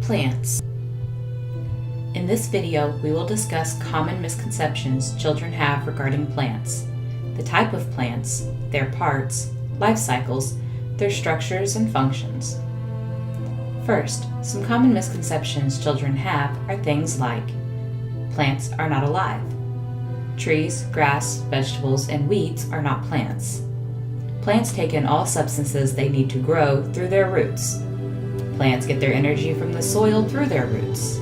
Plants. In this video, we will discuss common misconceptions children have regarding plants, the type of plants, their parts, life cycles, their structures and functions. First, some common misconceptions children have are things like plants are not alive. Trees, grass, vegetables, and weeds are not plants. Plants take in all substances they need to grow through their roots. Plants get their energy from the soil through their roots.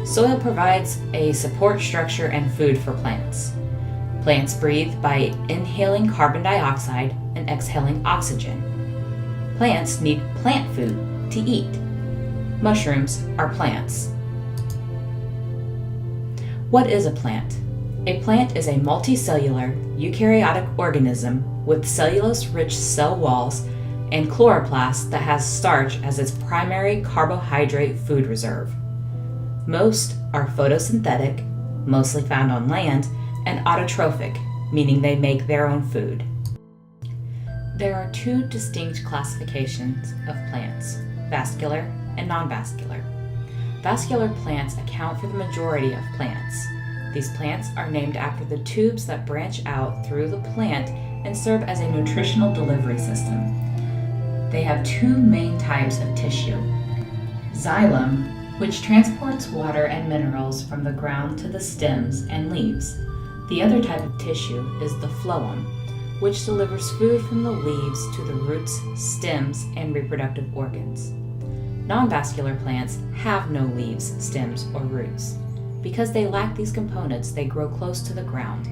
Soil provides a support structure and food for plants. Plants breathe by inhaling carbon dioxide and exhaling oxygen. Plants need plant food to eat. Mushrooms are plants. What is a plant? A plant is a multicellular, eukaryotic organism with cellulose-rich cell walls and chloroplast that has starch as its primary carbohydrate food reserve. Most are photosynthetic, mostly found on land, and autotrophic, meaning they make their own food. There are two distinct classifications of plants, vascular and non-vascular. Vascular plants account for the majority of plants. These plants are named after the tubes that branch out through the plant and serve as a nutritional delivery system. They have two main types of tissue. Xylem, which transports water and minerals from the ground to the stems and leaves. The other type of tissue is the phloem, which delivers food from the leaves to the roots, stems, and reproductive organs. Non-vascular plants have no leaves, stems, or roots. Because they lack these components, they grow close to the ground.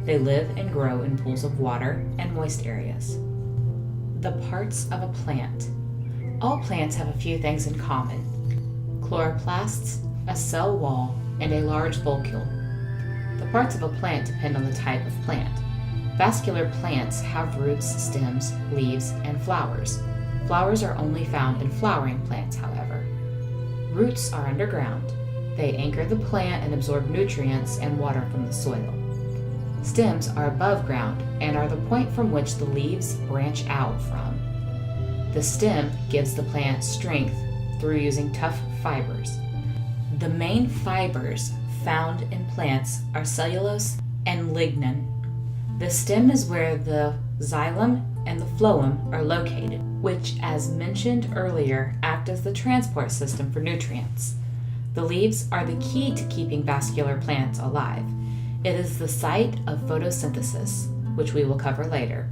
They live and grow in pools of water and moist areas. The parts of a plant. All plants have a few things in common. Chloroplasts, a cell wall, and a large volcule. The parts of a plant depend on the type of plant. Vascular plants have roots, stems, leaves, and flowers. Flowers are only found in flowering plants, however. Roots are underground. They anchor the plant and absorb nutrients and water from the soil. Stems are above ground and are the point from which the leaves branch out from. The stem gives the plant strength through using tough fibers. The main fibers found in plants are cellulose and lignin. The stem is where the xylem and the phloem are located, which, as mentioned earlier, act as the transport system for nutrients. The leaves are the key to keeping vascular plants alive. It is the site of photosynthesis, which we will cover later.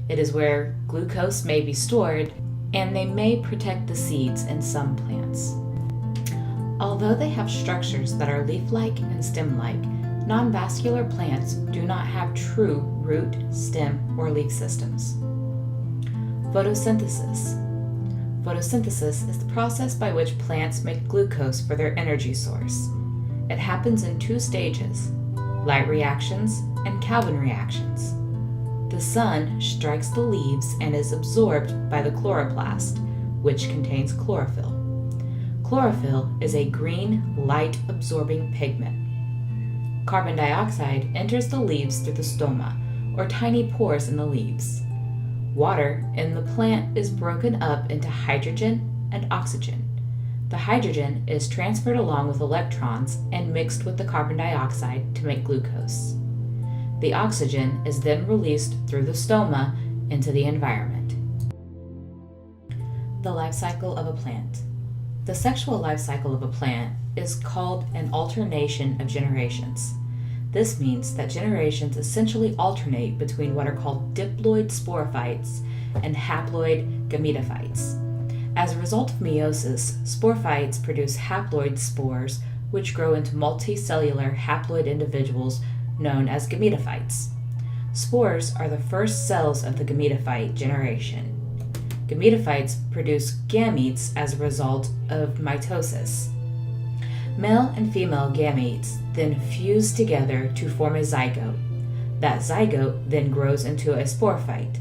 It is where glucose may be stored, and they may protect the seeds in some plants. Although they have structures that are leaf-like and stem-like, non-vascular plants do not have true root, stem, or leaf systems. Photosynthesis. Photosynthesis is the process by which plants make glucose for their energy source. It happens in two stages, light reactions and Calvin reactions. The sun strikes the leaves and is absorbed by the chloroplast, which contains chlorophyll. Chlorophyll is a green, light-absorbing pigment. Carbon dioxide enters the leaves through the stoma, or tiny pores in the leaves. Water in the plant is broken up into hydrogen and oxygen. The hydrogen is transferred along with electrons and mixed with the carbon dioxide to make glucose. The oxygen is then released through the stoma into the environment. The life cycle of a plant. The sexual life cycle of a plant is called an alternation of generations. This means that generations essentially alternate between what are called diploid sporophytes and haploid gametophytes. As a result of meiosis, sporophytes produce haploid spores, which grow into multicellular haploid individuals known as gametophytes. Spores are the first cells of the gametophyte generation. Gametophytes produce gametes as a result of mitosis. Male and female gametes then fuse together to form a zygote. That zygote then grows into a sporophyte,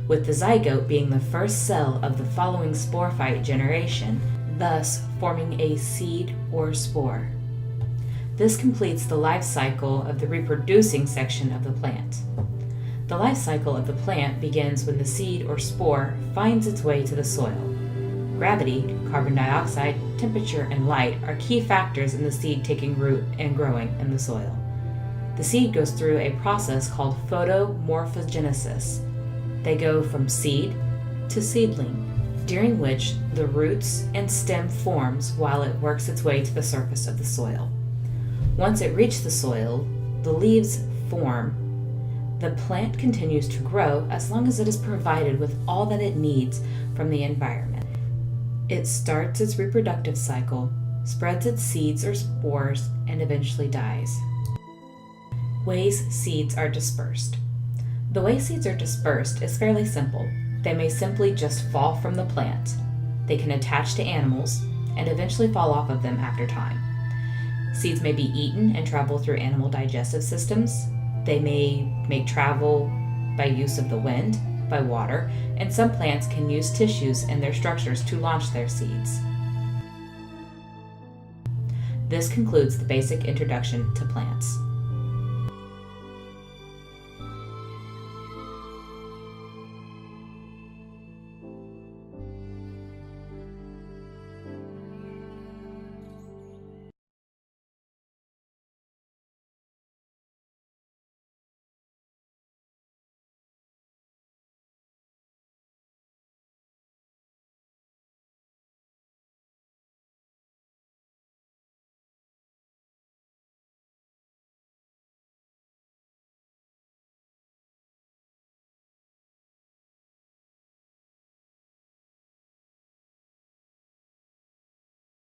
with the zygote being the first cell of the following sporophyte generation, thus forming a seed or spore. This completes the life cycle of the reproducing section of the plant. The life cycle of the plant begins when the seed or spore finds its way to the soil. Gravity, carbon dioxide, temperature, and light are key factors in the seed taking root and growing in the soil. The seed goes through a process called photomorphogenesis. They go from seed to seedling, during which the roots and stem forms while it works its way to the surface of the soil. Once it reaches the soil, the leaves form. The plant continues to grow as long as it is provided with all that it needs from the environment. It starts its reproductive cycle, spreads its seeds or spores, and eventually dies. Ways seeds are dispersed. The way seeds are dispersed is fairly simple. They may simply just fall from the plant. They can attach to animals and eventually fall off of them after time. Seeds may be eaten and travel through animal digestive systems. They may make travel by use of the wind, by water, and some plants can use tissues in their structures to launch their seeds. This concludes the basic introduction to plants.